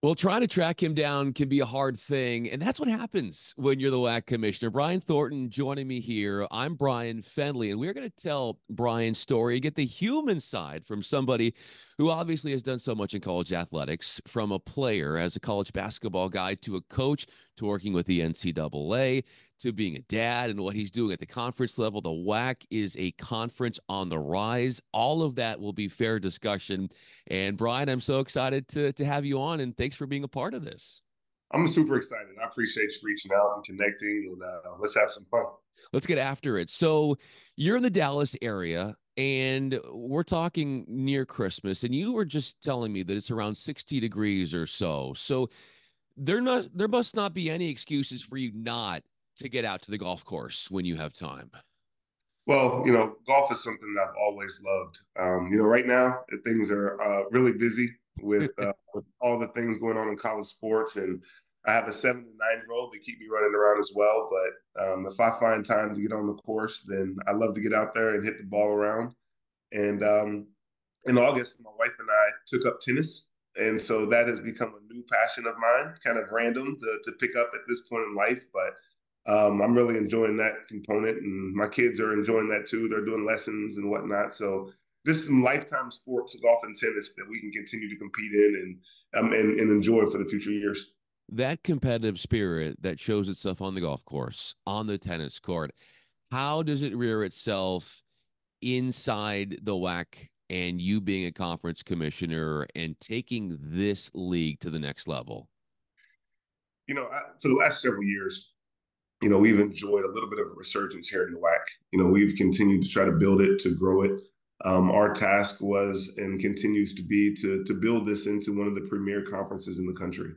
Well, trying to track him down can be a hard thing, and that's what happens when you're the WAC commissioner. Brian Thornton joining me here. I'm Bryan Fenley, and we're going to tell Brian's story, get the human side from somebody who obviously has done so much in college athletics, from a player as a college basketball guy to a coach to working with the NCAA to being a dad and what he's doing at the conference level. The WAC is a conference on the rise. All of that will be fair discussion. And Brian, I'm so excited to have you on, and thanks for being a part of this. I'm super excited. I appreciate you reaching out and connecting, and let's have some fun. Let's get after it. So you're in the Dallas area, and we're talking near Christmas, and you were just telling me that it's around 60 degrees or so. So there must not be any excuses for you not to get out to the golf course when you have time. Well, golf is something that I've always loved. Right now things are really busy with all the things going on in college sports, and I have a 7 and 9 year old that keep me running around as well. But if I find time to get on the course, then I love to get out there and hit the ball around. And in August, my wife and I took up tennis. And so that has become a new passion of mine, kind of random to pick up at this point in life. But I'm really enjoying that component, and my kids are enjoying that too. They're doing lessons and whatnot. So this is some lifetime sports, golf and tennis, that we can continue to compete in and enjoy for the future years. That competitive spirit that shows itself on the golf course, on the tennis court, how does it rear itself inside the WAC and you being a conference commissioner and taking this league to the next level? For the last several years, we've enjoyed a little bit of a resurgence here in the WAC. We've continued to try to build it, to grow it. Our task was and continues to be to build this into one of the premier conferences in the country.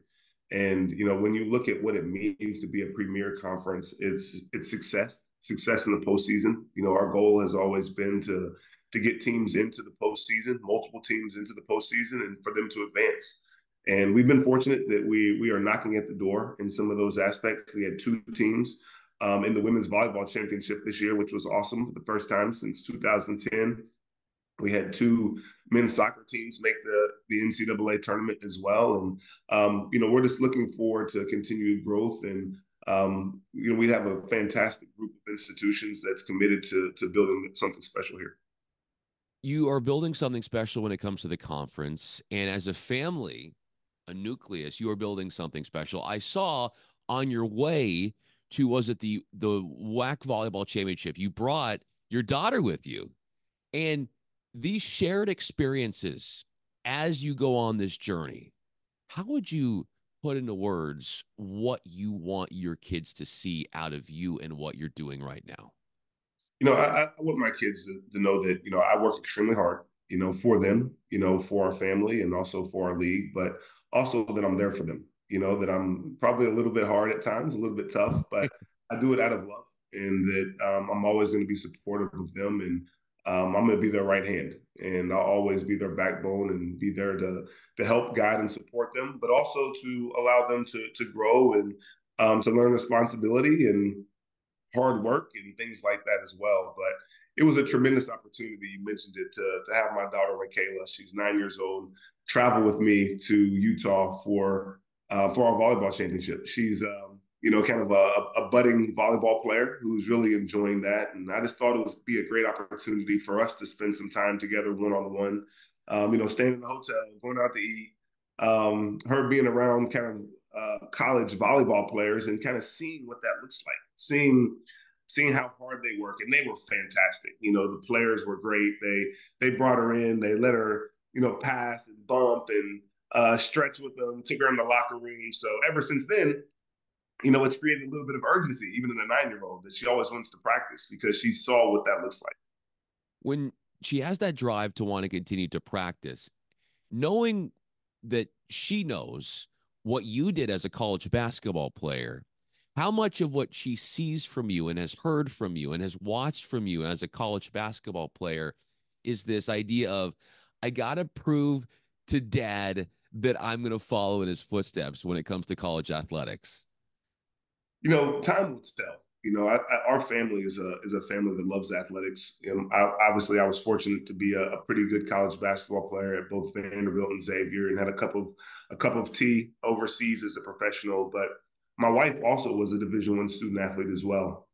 And when you look at what it means to be a premier conference, it's success in the postseason. Our goal has always been to get teams into the postseason, multiple teams into the postseason, and for them to advance. And we've been fortunate that we are knocking at the door in some of those aspects. We had two teams in the women's volleyball championship this year, which was awesome for the first time since 2010. We had two men's soccer teams make the NCAA tournament as well. And, we're just looking forward to continued growth. And, we have a fantastic group of institutions that's committed to building something special here. You are building something special when it comes to the conference. And as a family, a nucleus, you are building something special. I saw on your way to, was it the WAC volleyball championship, you brought your daughter with you. And these shared experiences as you go on this journey, how would you put into words what you want your kids to see out of you and what you're doing right now? I want my kids to know that, I work extremely hard, for them, for our family and also for our league, but also that I'm there for them, that I'm probably a little bit hard at times, a little bit tough, but I do it out of love, and that I'm always going to be supportive of them. And I'm going to be their right hand, and I'll always be their backbone and be there to help guide and support them, but also to allow them to grow and to learn responsibility and hard work and things like that as well. But it was a tremendous opportunity. You mentioned it, to have my daughter Michaela, she's 9 years old, travel with me to Utah for our volleyball championship. She's kind of a budding volleyball player who's really enjoying that, and I just thought it would be a great opportunity for us to spend some time together one on one. Staying in the hotel, going out to eat, her being around kind of college volleyball players and kind of seeing what that looks like, seeing how hard they work, and they were fantastic. The players were great. They brought her in, they let her pass and bump and stretch with them, took her in the locker room. So ever since then, it's created a little bit of urgency, even in a 9 year old, that she always wants to practice because she saw what that looks like. When she has that drive to want to continue to practice, knowing that she knows what you did as a college basketball player, how much of what she sees from you and has heard from you and has watched from you as a college basketball player is this idea of, I got to prove to dad that I'm going to follow in his footsteps when it comes to college athletics? Time will tell. Our family is a family that loves athletics. Obviously, I was fortunate to be a pretty good college basketball player at both Vanderbilt and Xavier, and had a cup of tea overseas as a professional. But my wife also was a Division I student athlete as well.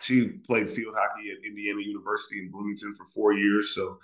She played field hockey at Indiana University in Bloomington for 4 years. So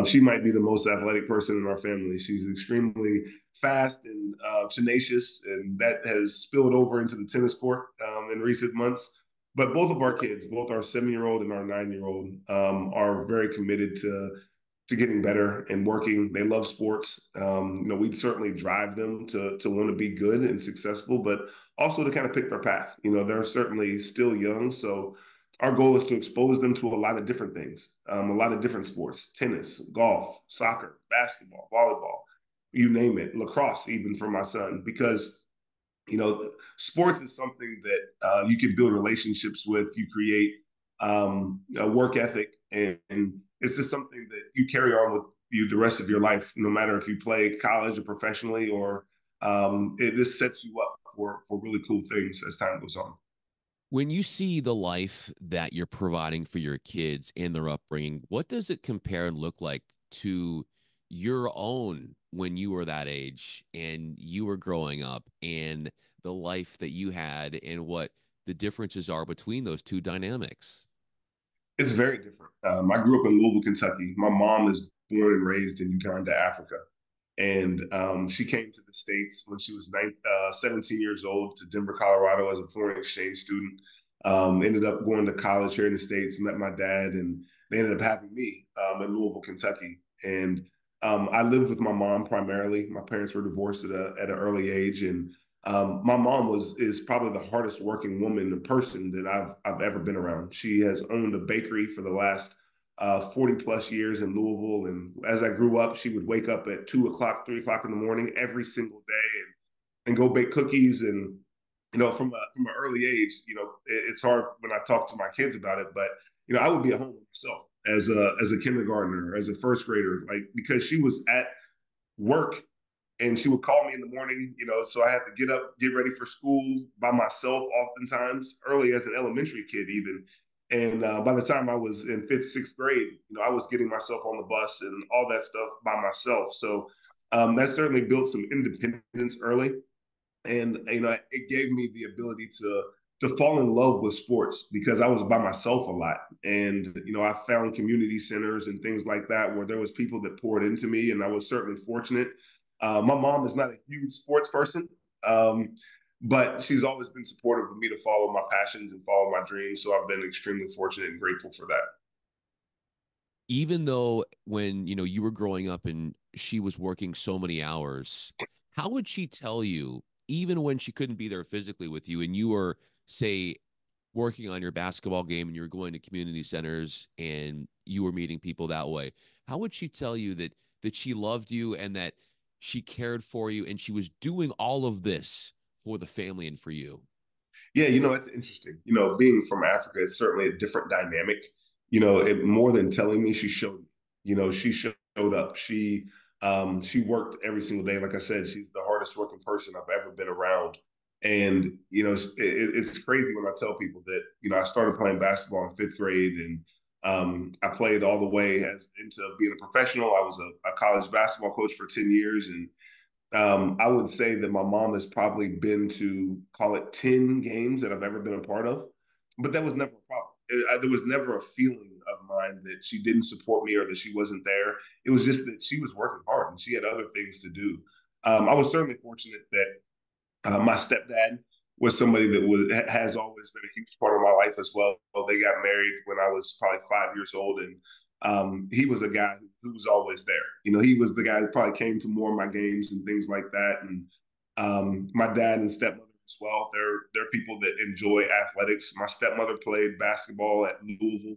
she might be the most athletic person in our family. She's extremely fast and tenacious, and that has spilled over into the tennis court in recent months. But both of our kids, both our 7 year old and our 9 year old, are very committed to getting better and working. They love sports. We certainly drive them to want to be good and successful, but also to kind of pick their path. They're certainly still young, so our goal is to expose them to a lot of different things, a lot of different sports: tennis, golf, soccer, basketball, volleyball, you name it, lacrosse, even for my son, because sports is something that you can build relationships with. You create a work ethic, and it's just something that you carry on with you the rest of your life, no matter if you play college or professionally, or it just sets you up for really cool things as time goes on. When you see the life that you're providing for your kids and their upbringing, what does it compare and look like to your own when you were that age and you were growing up, and the life that you had, and what the differences are between those two dynamics? It's very different. I grew up in Louisville, Kentucky. My mom is born and raised in Uganda, Africa. And she came to the States when she was 17 years old, to Denver, Colorado, as a foreign exchange student. Ended up going to college here in the States, met my dad, and they ended up having me in Louisville, Kentucky. And I lived with my mom primarily. My parents were divorced at an early age, and my mom is probably the hardest working woman in person that I've ever been around. She has owned a bakery for the last 40 plus years in Louisville. And as I grew up, she would wake up at 2 o'clock, 3 o'clock in the morning every single day, and go bake cookies. And from an early age, it's hard when I talk to my kids about it, but I would be at home with myself as a kindergartner, as a first grader, like, because she was at work, and she would call me in the morning, so I had to get up, get ready for school by myself, oftentimes early as an elementary kid, even. And by the time I was in fifth, sixth grade, I was getting myself on the bus and all that stuff by myself. So that certainly built some independence early, and it gave me the ability to fall in love with sports, because I was by myself a lot. And I found community centers and things like that where there was people that poured into me, and I was certainly fortunate. My mom is not a huge sports person, but she's always been supportive of me to follow my passions and follow my dreams. So I've been extremely fortunate and grateful for that. Even though when you were growing up and she was working so many hours, how would she tell you, even when she couldn't be there physically with you, and you were, say, working on your basketball game and you were going to community centers and you were meeting people that way, how would she tell you that she loved you and that she cared for you and she was doing all of this for the family and for you? Yeah, it's interesting. Being from Africa, it's certainly a different dynamic. It more than telling me, she showed me. She showed up. She worked every single day. Like I said, she's the hardest working person I've ever been around. And it's crazy when I tell people that I started playing basketball in fifth grade, and I played all the way into being a professional. I was a college basketball coach for 10 years, and I would say that my mom has probably been to, call it, 10 games that I've ever been a part of, but that was never a problem. There was never a feeling of mine that she didn't support me or that she wasn't there. It was just that she was working hard and she had other things to do. I was certainly fortunate that my stepdad was somebody that has always been a huge part of my life as well. They got married when I was probably 5 years old, and he was a guy who was always there. He was the guy who probably came to more of my games and things like that. And my dad and stepmother as well. They're people that enjoy athletics. My stepmother played basketball at Louisville,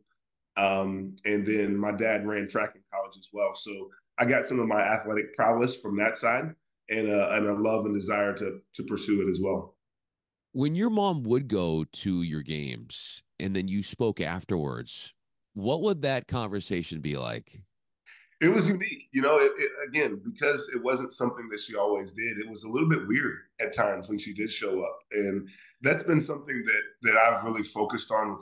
and then my dad ran track in college as well. So I got some of my athletic prowess from that side, and a love and desire to pursue it as well. When your mom would go to your games and then you spoke afterwards, what would that conversation be like? It was unique, again, because it wasn't something that she always did. It was a little bit weird at times when she did show up, and that's been something that I've really focused on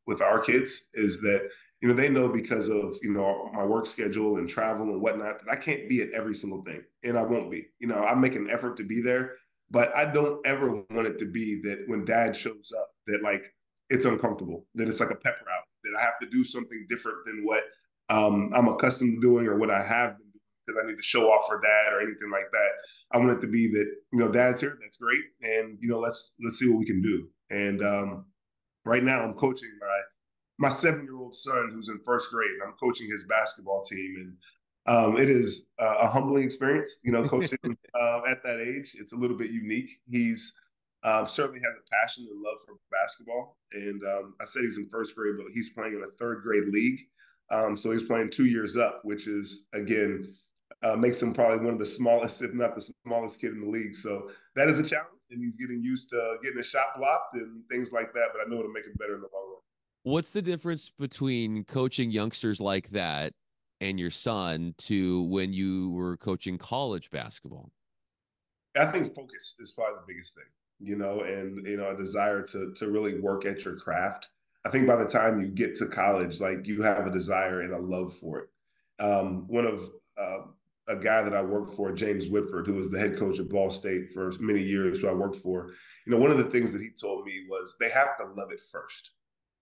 with our kids is that they know because of my work schedule and travel and whatnot that I can't be at every single thing, and I won't be. I make an effort to be there, but I don't ever want it to be that when Dad shows up that like it's uncomfortable, that it's like a pep rally, that I have to do something different than what I'm accustomed to doing or what I have been doing because I need to show off for Dad or anything like that. I want it to be that Dad's here, that's great, and let's see what we can do. And right now, I'm coaching my 7-year-old son who's in first grade. And I'm coaching his basketball team, and it is a humbling experience, coaching at that age. It's a little bit unique. He's certainly has a passion and love for basketball, and I said he's in first grade, but he's playing in a third grade league. So he's playing 2 years up, which is, again, makes him probably one of the smallest, if not the smallest kid in the league. So that is a challenge, and he's getting used to getting a shot blocked and things like that. But I know it'll make him better in the long run. What's the difference between coaching youngsters like that and your son to when you were coaching college basketball? I think focus is probably the biggest thing, and a desire to really work at your craft. I think by the time you get to college, like you have a desire and a love for it. One of a guy that I worked for, James Whitford, who was the head coach at Ball State for many years, who I worked for. One of the things that he told me was they have to love it first.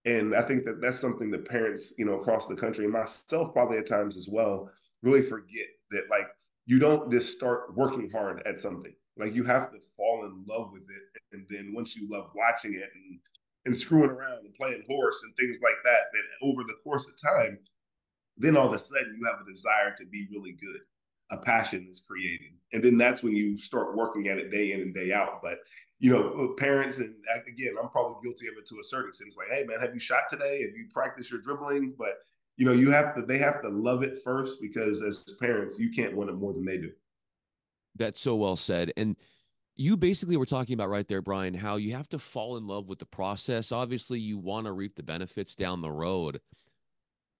And I think that that's something that parents, across the country, and myself probably at times as well, really forget that like you don't just start working hard at something. Like you have to fall in love with it. And then once you love watching it and screwing around and playing horse and things like that, that over the course of time, then all of a sudden you have a desire to be really good. A passion is created. And then that's when you start working at it day in and day out. But, parents, and again, I'm probably guilty of it to a certain extent. It's like, hey, man, have you shot today? Have you practiced your dribbling? But, they have to love it first because as parents, you can't want it more than they do. That's so well said. And you basically were talking about right there, Brian, how you have to fall in love with the process. Obviously, you want to reap the benefits down the road.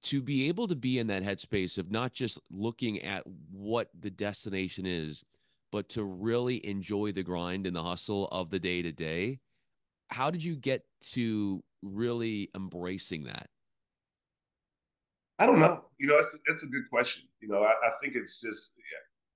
To be able to be in that headspace of not just looking at what the destination is, but to really enjoy the grind and the hustle of the day to day. How did you get to really embracing that? I don't know. It's a good question. I think it's just,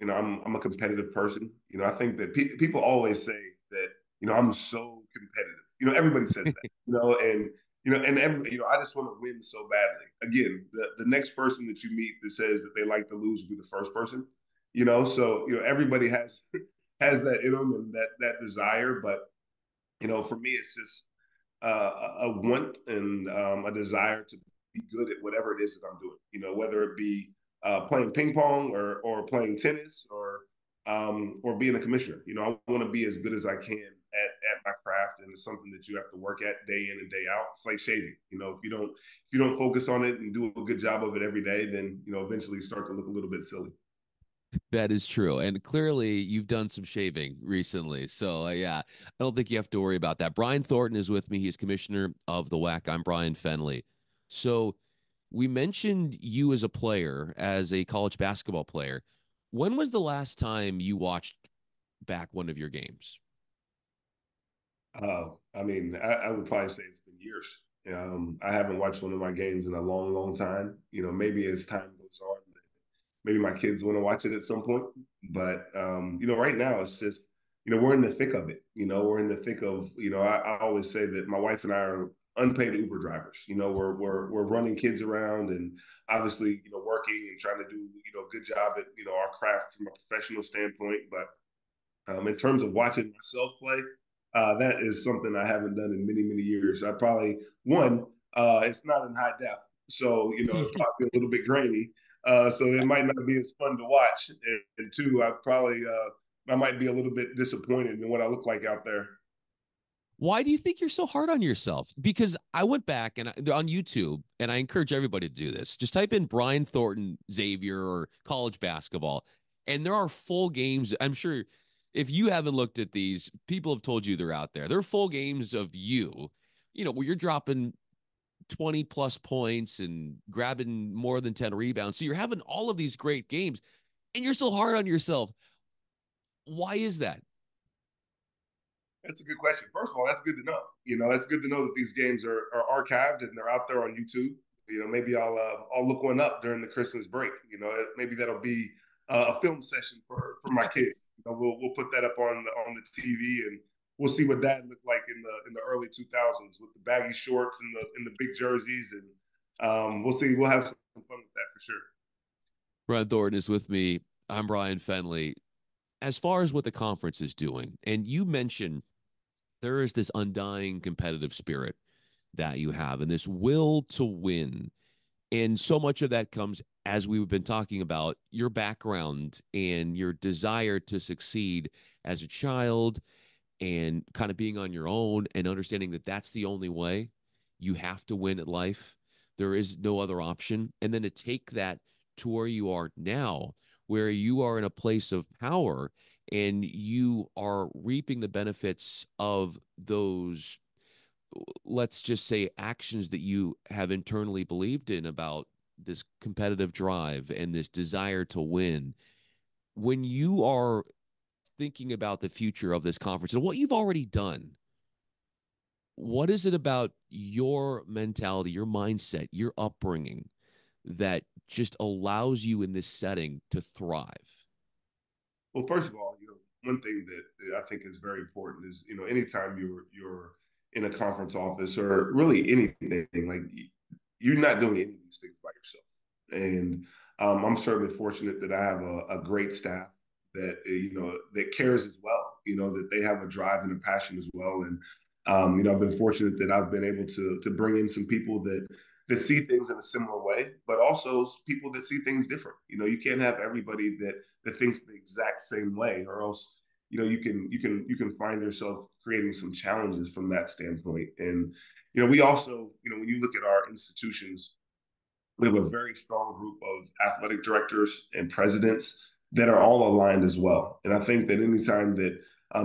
yeah, I'm a competitive person. I think that people always say that, I'm so competitive. Everybody says that, and every, I just want to win so badly. Again, the next person that you meet that says that they like to lose will be the first person, so, everybody has, has that in them and that desire. But, for me, it's just a want and a desire to be good at whatever it is that I'm doing. Whether it be playing ping pong or playing tennis or being a commissioner. I want to be as good as I can at my craft, and it's something that you have to work at day in and day out. It's like shaving. If you don't focus on it and do a good job of it every day, then eventually you start to look a little bit silly. That is true. And clearly, you've done some shaving recently. So, yeah, I don't think you have to worry about that. Brian Thornton is with me. He's commissioner of the WAC. I'm Bryan Fenley. So, we mentioned you as a player, as a college basketball player. When was the last time you watched back one of your games? I mean, I would probably say it's been years. I haven't watched one of my games in a long, long time. Maybe as time goes on, maybe my kids want to watch it at some point. But right now it's just, we're in the thick of it. We're in the thick of, I always say that my wife and I are unpaid Uber drivers. We're running kids around and obviously, working and trying to do, a good job at, our craft from a professional standpoint. But in terms of watching myself play, that is something I haven't done in many, many years. I probably, one, it's not in high def. So, it's probably a little bit grainy. So it might not be as fun to watch. And two, I might be a little bit disappointed in what I look like out there. Why do you think you're so hard on yourself? Because I went back and on YouTube, and I encourage everybody to do this. Just type in Brian Thornton, Xavier, or college basketball, and there are full games. I'm sure if you haven't looked at these, people have told you they're out there. They're full games of you, where you're dropping 20 plus points and grabbing more than 10 rebounds. So you're having all of these great games and you're still hard on yourself. Why is that? That's a good question. First of all, that's good to know. It's good to know that these games are archived and they're out there on YouTube. Maybe I'll look one up during the Christmas break. Maybe that'll be a film session for my Yes. kids. We'll put that up on the TV, and we'll see what Dad looked like in the early 2000s with the baggy shorts and the big jerseys, and we'll see. We'll have some fun with that for sure. Brian Thornton is with me. I'm Bryan Fenley. As far as what the conference is doing, and you mentioned there is this undying competitive spirit that you have and this will to win. And so much of that comes, as we've been talking about, your background and your desire to succeed as a child and kind of being on your own and understanding that that's the only way. You have to win at life. There is no other option. And then to take that to where you are now, where you are in a place of power and you are reaping the benefits of those, let's just say, actions that you have internally believed in about this competitive drive and this desire to win. When you are thinking about the future of this conference and what you've already done, what is it about your mentality, your mindset, your upbringing that just allows you in this setting to thrive? Well, first of all, one thing that I think is very important is, anytime you're in a conference office or really anything, like you're not doing any of these things by yourself. And I'm certainly fortunate that I have a great staff that that cares as well. That they have a drive and a passion as well. And I've been fortunate that I've been able to bring in some people that see things in a similar way, but also people that see things different. You can't have everybody that thinks the exact same way, or else you can find yourself creating some challenges from that standpoint. And we also, when you look at our institutions, we have a very strong group of athletic directors and presidents that are all aligned as well. And I think that anytime that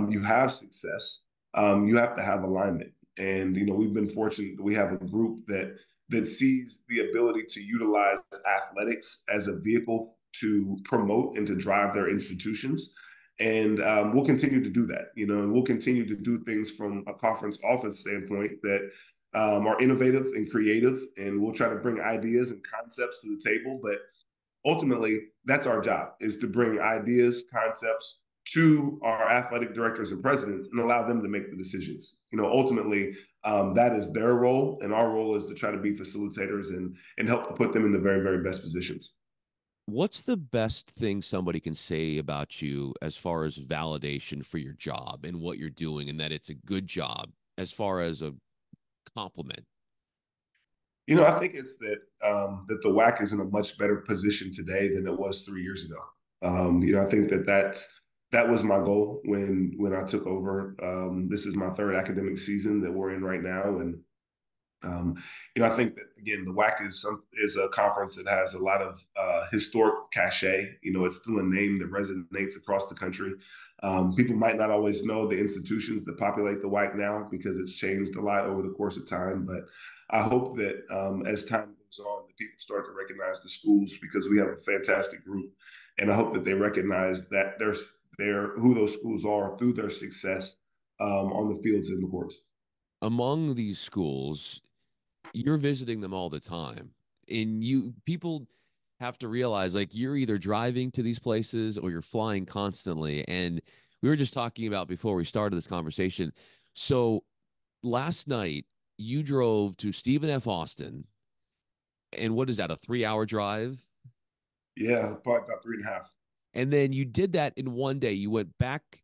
you have success, you have to have alignment. And we've been fortunate that we have a group that sees the ability to utilize athletics as a vehicle to promote and to drive their institutions. And we'll continue to do that, and we'll continue to do things from a conference office standpoint that are innovative and creative, and we'll try to bring ideas and concepts to the table. But ultimately, that's our job, is to bring ideas, concepts to our athletic directors and presidents and allow them to make the decisions. Ultimately, that is their role, and our role is to try to be facilitators and help to put them in the very, very best positions. What's the best thing somebody can say about you as far as validation for your job and what you're doing and that it's a good job as far as a compliment? I think it's that the WAC is in a much better position today than it was 3 years ago. I think that was my goal when I took over. This is my third academic season that we're in right now, and um, I think that again, the WAC is a conference that has a lot of historic cachet. It's still a name that resonates across the country. People might not always know the institutions that populate the WAC now because it's changed a lot over the course of time. But I hope that as time goes on, that people start to recognize the schools, because we have a fantastic group, and I hope that they recognize that they're who those schools are through their success on the fields and the courts. Among these schools, you're visiting them all the time. And people have to realize like you're either driving to these places or you're flying constantly. And we were just talking about before we started this conversation. So last night you drove to Stephen F. Austin. And what is that, a 3 hour drive? Yeah, probably about three and a half. And then you did that in one day. You went back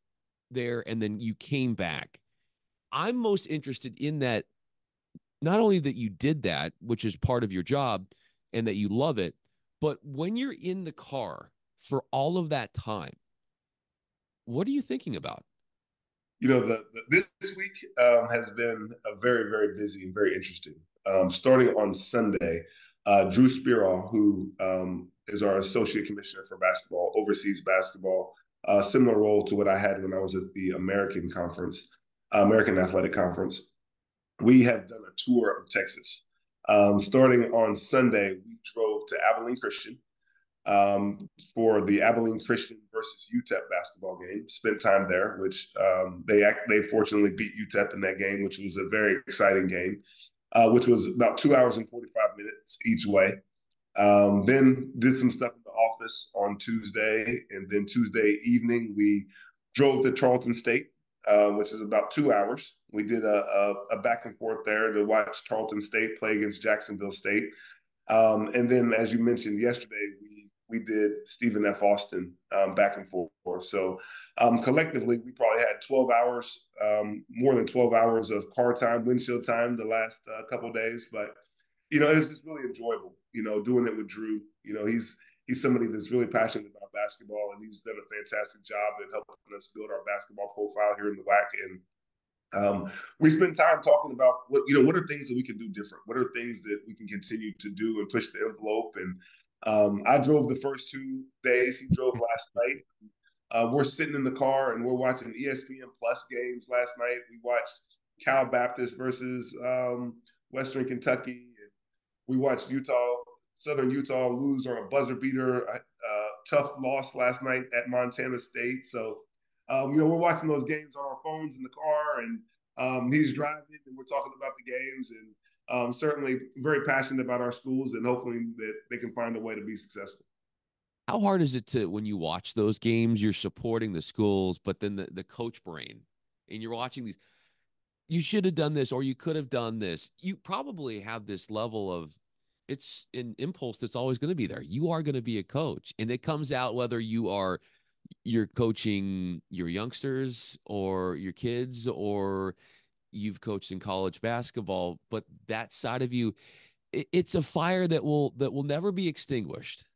there and then you came back. I'm most interested in that, not only that you did that, which is part of your job and that you love it, but when you're in the car for all of that time, what are you thinking about? This week has been a very, very busy and very interesting. Starting on Sunday, Drew Spearall, who is our associate commissioner for basketball, oversees basketball, similar role to what I had when I was at the American conference, American Athletic Conference. We have done a tour of Texas. Starting on Sunday, we drove to Abilene Christian for the Abilene Christian versus UTEP basketball game. Spent time there, which they fortunately beat UTEP in that game, which was a very exciting game, which was about 2 hours and 45 minutes each way. Then did some stuff in the office on Tuesday, and then Tuesday evening we drove to Charleston State, which is about 2 hours. We did a back and forth there to watch Charleston State play against Jacksonville State. And then, as you mentioned yesterday, we did Stephen F. Austin back and forth. So collectively, we probably had 12 hours, more than 12 hours of car time, windshield time the last couple of days. But it was just really enjoyable. Doing it with Drew. He's somebody that's really passionate about basketball, and he's done a fantastic job in helping us build our basketball profile here in the WAC. And we spend time talking about what are things that we can do different. What are things that we can continue to do and push the envelope. And I drove the first 2 days. He drove last night. We're sitting in the car and we're watching ESPN Plus games last night. We watched Cal Baptist versus Western Kentucky. And we watched Southern Utah lose on a buzzer beater. Tough loss last night at Montana State. So we're watching those games on our phones in the car, and he's driving, and we're talking about the games, and certainly very passionate about our schools, and hopefully that they can find a way to be successful. How hard is it to, when you watch those games, you're supporting the schools, but then the coach brain, and you're watching these, you should have done this or you could have done this. You probably have this level of, it's an impulse that's always going to be there. You are going to be a coach, and it comes out whether you're coaching your youngsters or your kids, or you've coached in college basketball, but that side of you, it's a fire that will never be extinguished.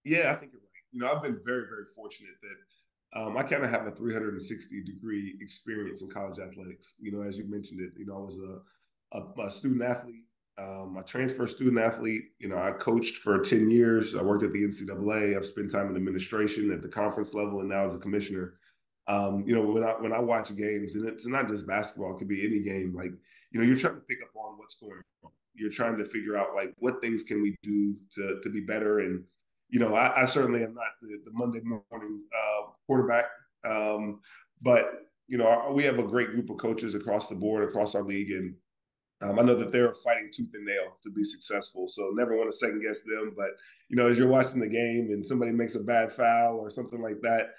Yeah, I think you're right. I've been very, very fortunate that I kind of have a 360-degree experience in college athletics. As you mentioned it, I was a student athlete, a transfer student athlete. I coached for 10 years. I worked at the NCAA. I've spent time in administration at the conference level, and now as a commissioner. When I watch games, and it's not just basketball, it could be any game. Like, you're trying to pick up on what's going on. You're trying to figure out like what things can we do to be better. And I certainly am not the Monday morning quarterback, but we have a great group of coaches across the board, across our league, and I know that they're fighting tooth and nail to be successful. So never want to second guess them. But as you're watching the game and somebody makes a bad foul or something like that,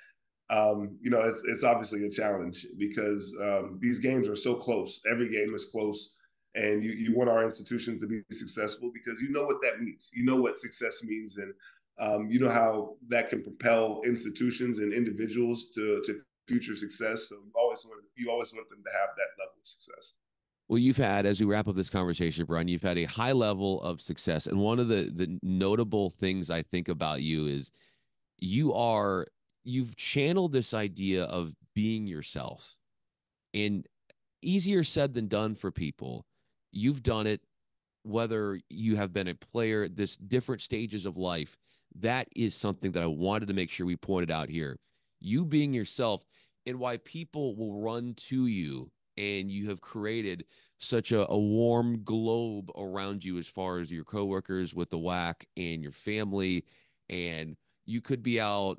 it's obviously a challenge because these games are so close. Every game is close, and you want our institution to be successful because you know what that means. You know what success means, and you know how that can propel institutions and individuals to future success. So you always want them to have that level of success. Well, you've had, as we wrap up this conversation, Brian, you've had a high level of success. And one of the notable things I think about you is you are, you've channeled this idea of being yourself, and easier said than done for people. You've done it, whether you have been a player at this different stages of life. That is something that I wanted to make sure we pointed out here. You being yourself, and why people will run to you, and you have created such a warm globe around you as far as your coworkers with the WAC and your family. And you could be out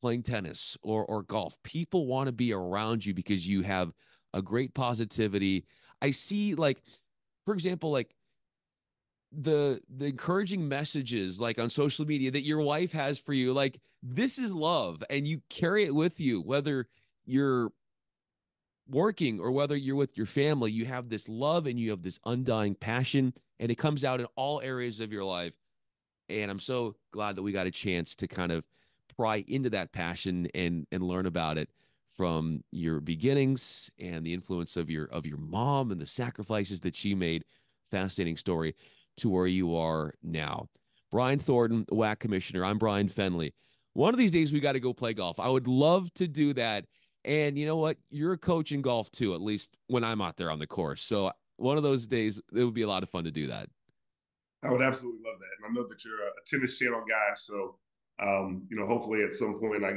playing tennis or golf. People want to be around you because you have a great positivity. I see, like, for example, like the encouraging messages like on social media that your wife has for you. Like, this is love, and you carry it with you, whether you're working or whether you're with your family. You have this love and you have this undying passion, and it comes out in all areas of your life. And I'm so glad that we got a chance to kind of pry into that passion and learn about it from your beginnings and the influence of your mom and the sacrifices that she made. Fascinating story to where you are now. Brian Thornton, WAC Commissioner. I'm Bryan Fenley. One of these days we got to go play golf. I would love to do that. And you know what? You're a coach in golf too, at least when I'm out there on the course. So one of those days, it would be a lot of fun to do that. I would absolutely love that. And I know that you're a tennis channel guy. So, hopefully at some point I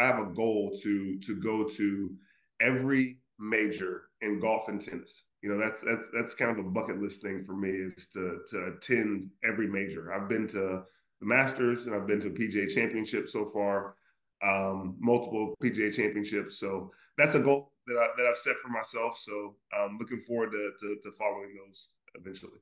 have a goal to go to every major in golf and tennis. That's kind of a bucket list thing for me, is to attend every major. I've been to the Masters and I've been to PGA Championships so far, multiple PGA Championships. So that's a goal that I've set for myself. So I'm looking forward to following those eventually.